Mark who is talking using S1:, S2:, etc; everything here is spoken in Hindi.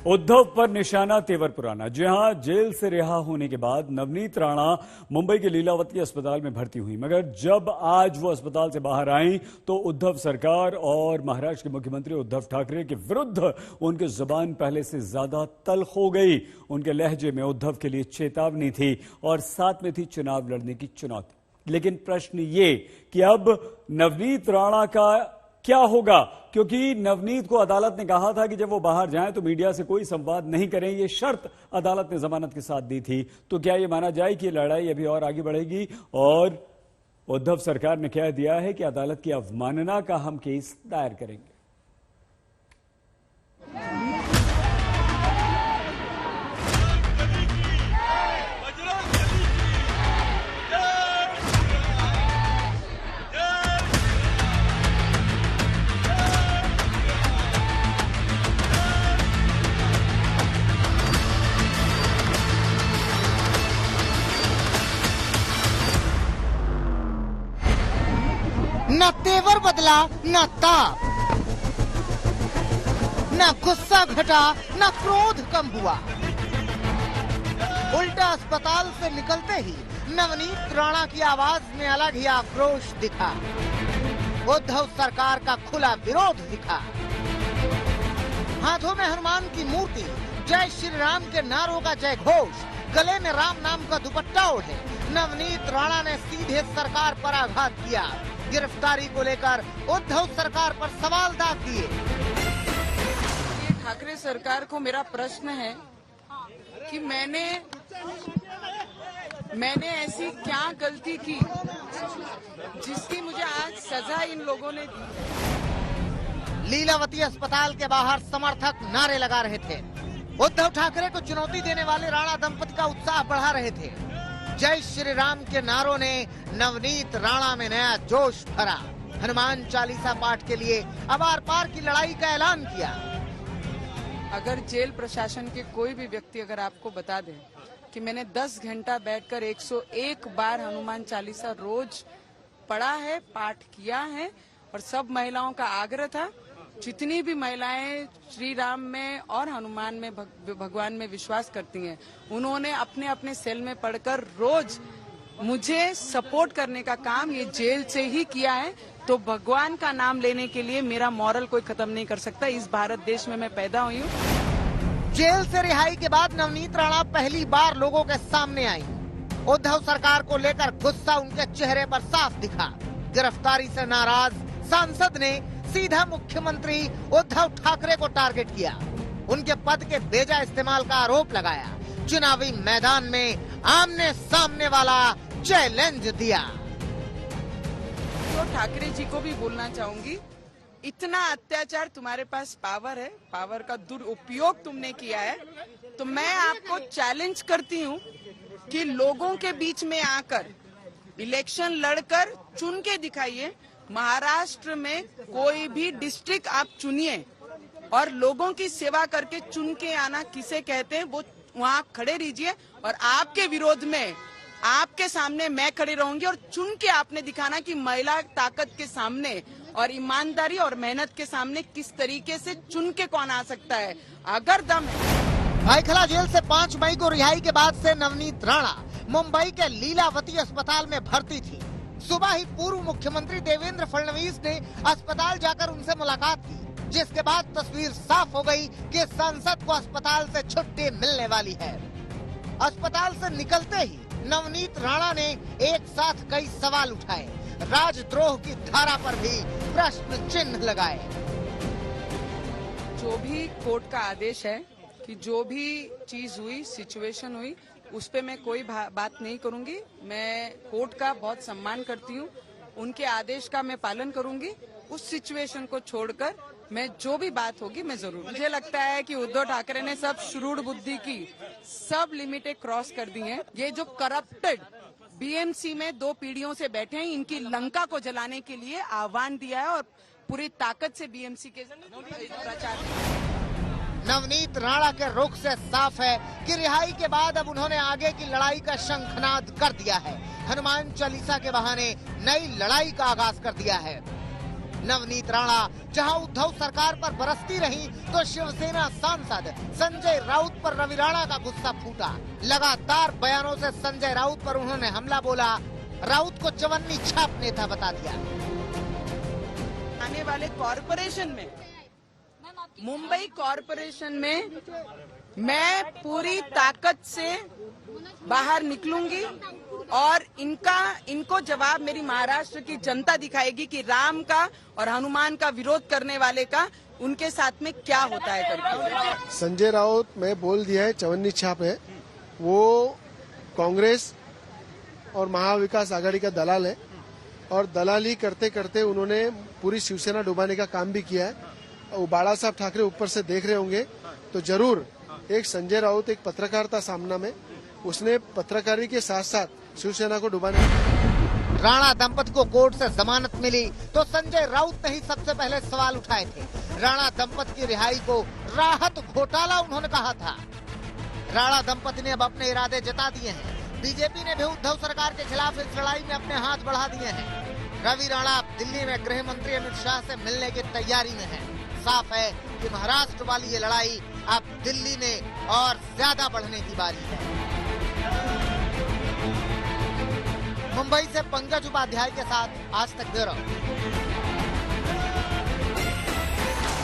S1: उद्धव पर निशाना तेवर पुराना। जी हां, जेल से रिहा होने के बाद नवनीत राणा मुंबई के लीलावती अस्पताल में भर्ती हुई, मगर जब आज वो अस्पताल से बाहर आई तो उद्धव सरकार और महाराष्ट्र के मुख्यमंत्री उद्धव ठाकरे के विरुद्ध उनकी जुबान पहले से ज्यादा तल्ख हो गई। उनके लहजे में उद्धव के लिए चेतावनी थी और साथ में थी चुनाव लड़ने की चुनौती। लेकिन प्रश्न ये कि अब नवनीत राणा का क्या होगा, क्योंकि नवनीत को अदालत ने कहा था कि जब वो बाहर जाएं तो मीडिया से कोई संवाद नहीं करें। ये शर्त अदालत ने जमानत के साथ दी थी। तो क्या ये माना जाए कि लड़ाई अभी और आगे बढ़ेगी? और उद्धव सरकार ने कह दिया है कि अदालत की अवमानना का हम केस दायर करेंगे।
S2: न तेवर बदला, न ताप, न गुस्सा घटा, न क्रोध कम हुआ। उल्टा अस्पताल से निकलते ही नवनीत राणा की आवाज में अलग ही आक्रोश दिखा। उद्धव सरकार का खुला विरोध दिखा। हाथों में हनुमान की मूर्ति, जय श्री राम के नारों का जय घोष, गले में राम नाम का दुपट्टा ओढ़े नवनीत राणा ने सीधे सरकार पर आघात किया। गिरफ्तारी को लेकर उद्धव सरकार पर सवाल दाग दिए।
S3: ठाकरे सरकार को मेरा प्रश्न है कि मैंने ऐसी क्या गलती की जिसकी मुझे आज सजा इन लोगों ने दी।
S2: लीलावती अस्पताल के बाहर समर्थक नारे लगा रहे थे। उद्धव ठाकरे को चुनौती देने वाले राणा दंपति का उत्साह बढ़ा रहे थे। जय श्री राम के नारों ने नवनीत राणा में नया जोश भरा। हनुमान चालीसा पाठ के लिए अब आर पार की लड़ाई का ऐलान किया।
S3: अगर जेल प्रशासन के कोई भी व्यक्ति अगर आपको बता दे कि मैंने 10 घंटा बैठकर 101 बार हनुमान चालीसा रोज पढ़ा है, पाठ किया है, और सब महिलाओं का आग्रह था, जितनी भी महिलाएं श्री राम में और हनुमान में भगवान में विश्वास करती हैं, उन्होंने अपने अपने सेल में पढ़कर रोज मुझे सपोर्ट करने का काम ये जेल से ही किया है। तो भगवान का नाम लेने के लिए मेरा मॉरल कोई खत्म नहीं कर सकता। इस भारत देश में मैं पैदा हुई हूँ।
S2: जेल से रिहाई के बाद नवनीत राणा पहली बार लोगों के सामने आई। उद्धव सरकार को लेकर गुस्सा उनके चेहरे पर साफ दिखा। गिरफ्तारी से नाराज सांसद ने सीधा मुख्यमंत्री उद्धव ठाकरे को टारगेट किया। उनके पद के बेजा इस्तेमाल का आरोप लगाया। चुनावी मैदान में आमने सामने वाला चैलेंज दिया।
S3: तो ठाकरे जी को भी बोलना चाहूंगी, इतना अत्याचार, तुम्हारे पास पावर है, पावर का दुरुपयोग तुमने किया है, तो मैं आपको चैलेंज करती हूँ कि लोगों के बीच में आकर इलेक्शन लड़कर चुन के दिखाइए। महाराष्ट्र में कोई भी डिस्ट्रिक्ट आप चुनिए और लोगों की सेवा करके चुन के आना किसे कहते हैं, वो वहाँ खड़े रहिए और आपके विरोध में आपके सामने मैं खड़े रहूंगी और चुन के आपने दिखाना कि महिला ताकत के सामने और ईमानदारी और मेहनत के सामने किस तरीके से चुन के कौन आ सकता है। अगर दम है।
S2: भाईखला जेल से 5 मई को रिहाई के बाद से नवनीत राणा मुंबई के लीलावती अस्पताल में भर्ती थी। सुबह ही पूर्व मुख्यमंत्री देवेंद्र फडणवीस ने अस्पताल जाकर उनसे मुलाकात की, जिसके बाद तस्वीर साफ हो गई कि सांसद को अस्पताल से छुट्टी मिलने वाली है। अस्पताल से निकलते ही नवनीत राणा ने एक साथ कई सवाल उठाए। राजद्रोह की धारा पर भी प्रश्न चिन्ह लगाए।
S3: जो भी कोर्ट का आदेश है कि जो भी चीज हुई, सिचुएशन हुई, उस पे मैं कोई बात नहीं करूंगी। मैं कोर्ट का बहुत सम्मान करती हूँ, उनके आदेश का मैं पालन करूंगी। उस सिचुएशन को छोड़कर मैं जो भी बात होगी मैं जरूर। मुझे लगता है कि उद्धव ठाकरे ने सब श्रूड बुद्धि की सब लिमिटें क्रॉस कर दी हैं। ये जो करप्टेड बीएमसी में 2 पीढ़ियों से बैठे हैं, इनकी लंका को जलाने के लिए आह्वान दिया है और पूरी ताकत से बीएमसी के प्रचार।
S2: नवनीत राणा के रुख से साफ है कि रिहाई के बाद अब उन्होंने आगे की लड़ाई का शंखनाद कर दिया है। हनुमान चालीसा के बहाने नई लड़ाई का आगाज कर दिया है। नवनीत राणा जहां उद्धव सरकार पर बरसती रही, तो शिवसेना सांसद संजय राउत पर रवि राणा का गुस्सा फूटा। लगातार बयानों से संजय राउत पर उन्होंने हमला बोला। राउत को चवन्नी छाप नेता बता दिया।
S3: आने वाले कॉरपोरेशन में, मुंबई कॉरपोरेशन में मैं पूरी ताकत से बाहर निकलूंगी और इनको जवाब मेरी महाराष्ट्र की जनता दिखाएगी कि राम का और हनुमान का विरोध करने वाले का उनके साथ में क्या होता है करके।
S4: संजय राउत में बोल दिया है, चवन्नी छाप है। वो कांग्रेस और महाविकास आघाड़ी का दलाल है और दलाली करते करते उन्होंने पूरी शिवसेना डुबाने का काम भी किया है। वो बाला साहब ठाकरे ऊपर से देख रहे होंगे तो जरूर एक संजय राउत एक पत्रकारिता सामना में उसने पत्रकारी के साथ साथ शिवसेना को डुबाने।
S2: राणा दंपति को कोर्ट से जमानत मिली तो संजय राउत ने ही सबसे पहले सवाल उठाए थे। राणा दंपति की रिहाई को राहत घोटाला उन्होंने कहा था। राणा दंपति ने अब अपने इरादे जता दिए हैं। बीजेपी ने भी उद्धव सरकार के खिलाफ इस लड़ाई में अपने हाथ बढ़ा दिए हैं। रवि राणा दिल्ली में गृह मंत्री अमित शाह से मिलने की तैयारी में है। साफ है कि महाराष्ट्र वाली ये लड़ाई अब दिल्ली में और ज्यादा बढ़ने की बारी है। मुंबई से पंकज उपाध्याय के साथ आज तक ब्यूरो।